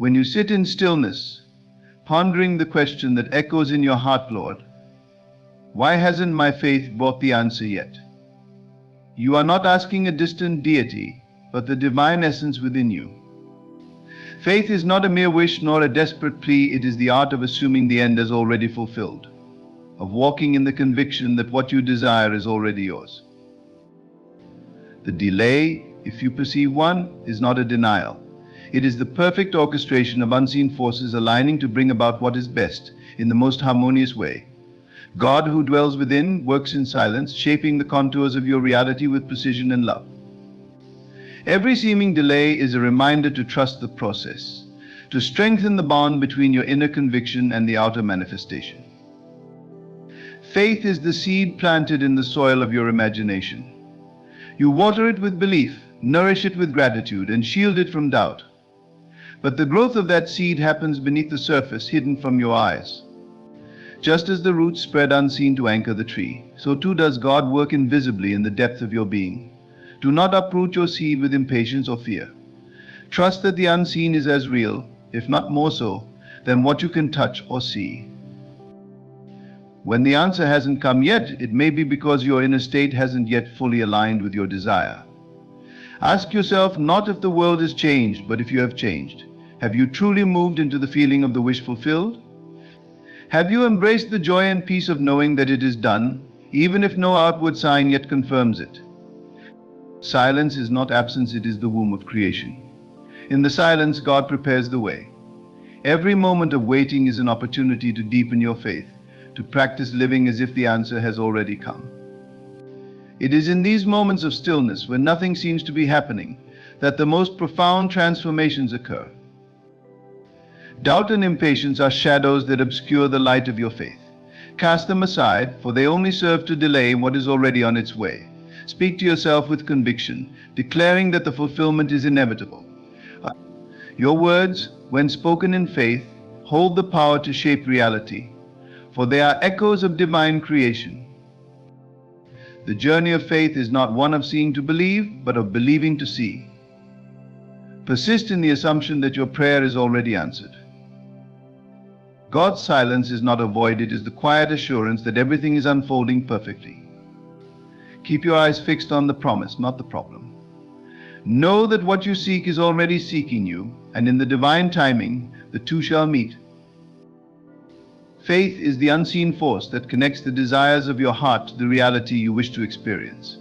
When you sit in stillness, pondering the question that echoes in your heart, Lord, why hasn't my faith brought the answer yet? You are not asking a distant deity, but the divine essence within you. Faith is not a mere wish nor a desperate plea, it is the art of assuming the end as already fulfilled, of walking in the conviction that what you desire is already yours. The delay, if you perceive one, is not a denial. It is the perfect orchestration of unseen forces aligning to bring about what is best in the most harmonious way. God, who dwells within, works in silence, shaping the contours of your reality with precision and love. Every seeming delay is a reminder to trust the process, to strengthen the bond between your inner conviction and the outer manifestation. Faith is the seed planted in the soil of your imagination. You water it with belief, nourish it with gratitude, and shield it from doubt. But the growth of that seed happens beneath the surface, hidden from your eyes. Just as the roots spread unseen to anchor the tree, so too does God work invisibly in the depth of your being. Do not uproot your seed with impatience or fear. Trust that the unseen is as real, if not more so, than what you can touch or see. When the answer hasn't come yet, it may be because your inner state hasn't yet fully aligned with your desire. Ask yourself not if the world has changed, but if you have changed. Have you truly moved into the feeling of the wish fulfilled? Have you embraced the joy and peace of knowing that it is done, even if no outward sign yet confirms it? Silence is not absence, it is the womb of creation. In the silence, God prepares the way. Every moment of waiting is an opportunity to deepen your faith, to practice living as if the answer has already come. It is in these moments of stillness, when nothing seems to be happening, that the most profound transformations occur. Doubt and impatience are shadows that obscure the light of your faith. Cast them aside, for they only serve to delay what is already on its way. Speak to yourself with conviction, declaring that the fulfillment is inevitable. Your words, when spoken in faith, hold the power to shape reality, for they are echoes of divine creation. The journey of faith is not one of seeing to believe, but of believing to see. Persist in the assumption that your prayer is already answered. God's silence is not a void, it is the quiet assurance that everything is unfolding perfectly. Keep your eyes fixed on the promise, not the problem. Know that what you seek is already seeking you, and in the divine timing, the two shall meet. Faith is the unseen force that connects the desires of your heart to the reality you wish to experience.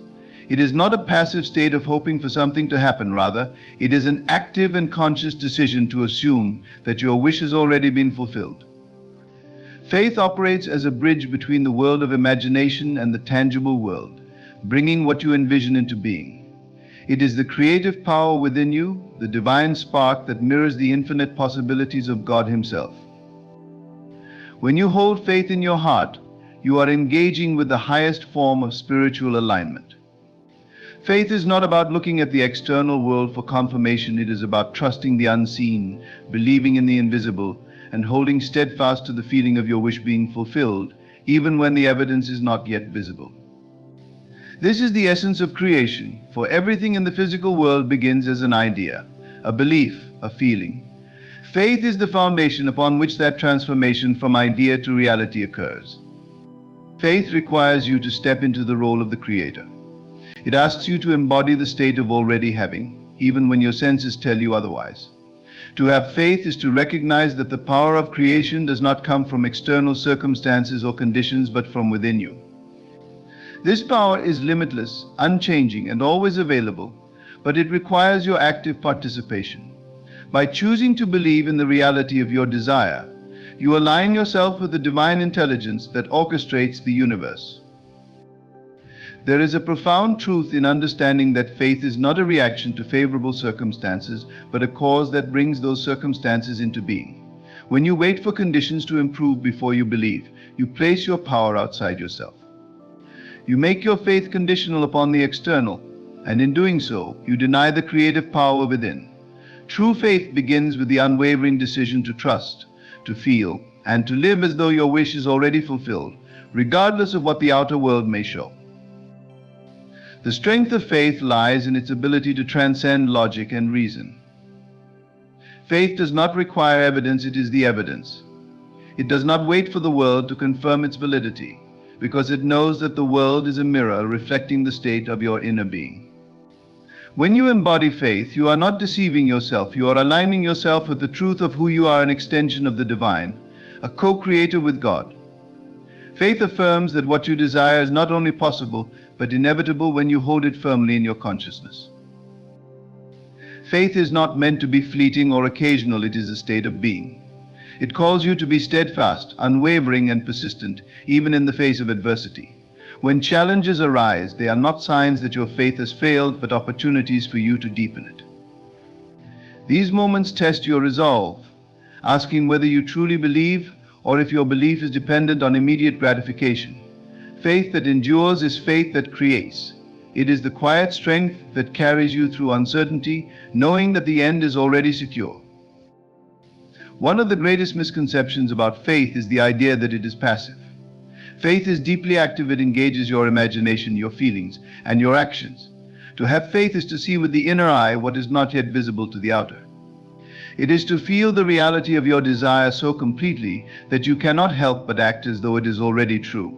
It is not a passive state of hoping for something to happen, rather, it is an active and conscious decision to assume that your wish has already been fulfilled. Faith operates as a bridge between the world of imagination and the tangible world, bringing what you envision into being. It is the creative power within you, the divine spark that mirrors the infinite possibilities of God Himself. When you hold faith in your heart, you are engaging with the highest form of spiritual alignment. Faith is not about looking at the external world for confirmation, it is about trusting the unseen, believing in the invisible, and holding steadfast to the feeling of your wish being fulfilled, even when the evidence is not yet visible. This is the essence of creation, for everything in the physical world begins as an idea, a belief, a feeling. Faith is the foundation upon which that transformation from idea to reality occurs. Faith requires you to step into the role of the Creator. It asks you to embody the state of already having, even when your senses tell you otherwise. To have faith is to recognize that the power of creation does not come from external circumstances or conditions, but from within you. This power is limitless, unchanging, and always available, but it requires your active participation. By choosing to believe in the reality of your desire, you align yourself with the divine intelligence that orchestrates the universe. There is a profound truth in understanding that faith is not a reaction to favorable circumstances, but a cause that brings those circumstances into being. When you wait for conditions to improve before you believe, you place your power outside yourself. You make your faith conditional upon the external, and in doing so, you deny the creative power within. True faith begins with the unwavering decision to trust, to feel, and to live as though your wish is already fulfilled, regardless of what the outer world may show. The strength of faith lies in its ability to transcend logic and reason. Faith does not require evidence, it is the evidence. It does not wait for the world to confirm its validity, because it knows that the world is a mirror reflecting the state of your inner being. When you embody faith, you are not deceiving yourself, you are aligning yourself with the truth of who you are, an extension of the divine, a co-creator with God. Faith affirms that what you desire is not only possible, but inevitable when you hold it firmly in your consciousness. Faith is not meant to be fleeting or occasional, it is a state of being. It calls you to be steadfast, unwavering, and persistent, even in the face of adversity. When challenges arise, they are not signs that your faith has failed, but opportunities for you to deepen it. These moments test your resolve, asking whether you truly believe or if your belief is dependent on immediate gratification. Faith that endures is faith that creates. It is the quiet strength that carries you through uncertainty, knowing that the end is already secure. One of the greatest misconceptions about faith is the idea that it is passive. Faith is deeply active. It engages your imagination, your feelings, and your actions. To have faith is to see with the inner eye what is not yet visible to the outer. It is to feel the reality of your desire so completely that you cannot help but act as though it is already true.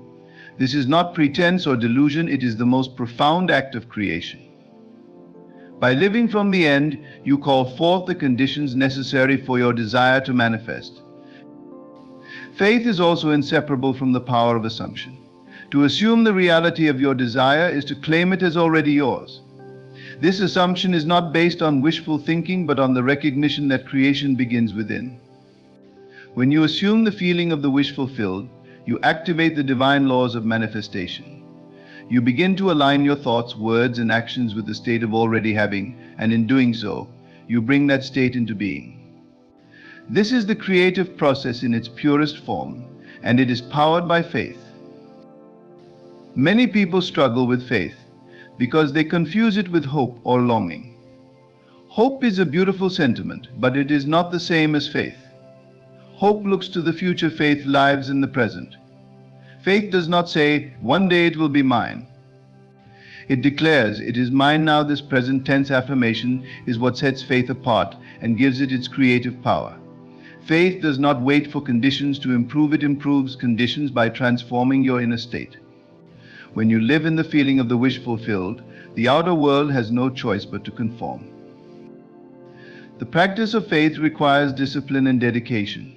This is not pretense or delusion, it is the most profound act of creation. By living from the end, you call forth the conditions necessary for your desire to manifest. Faith is also inseparable from the power of assumption. To assume the reality of your desire is to claim it as already yours. This assumption is not based on wishful thinking, but on the recognition that creation begins within. When you assume the feeling of the wish fulfilled, you activate the divine laws of manifestation. You begin to align your thoughts, words, and actions with the state of already having, and in doing so, you bring that state into being. This is the creative process in its purest form, and it is powered by faith. Many people struggle with faith because they confuse it with hope or longing. Hope is a beautiful sentiment, but it is not the same as faith. Hope looks to the future, faith lives in the present. Faith does not say, "One day it will be mine." It declares, "It is mine now." This present tense affirmation is what sets faith apart and gives it its creative power. Faith does not wait for conditions to improve, it improves conditions by transforming your inner state. When you live in the feeling of the wish fulfilled, the outer world has no choice but to conform. The practice of faith requires discipline and dedication.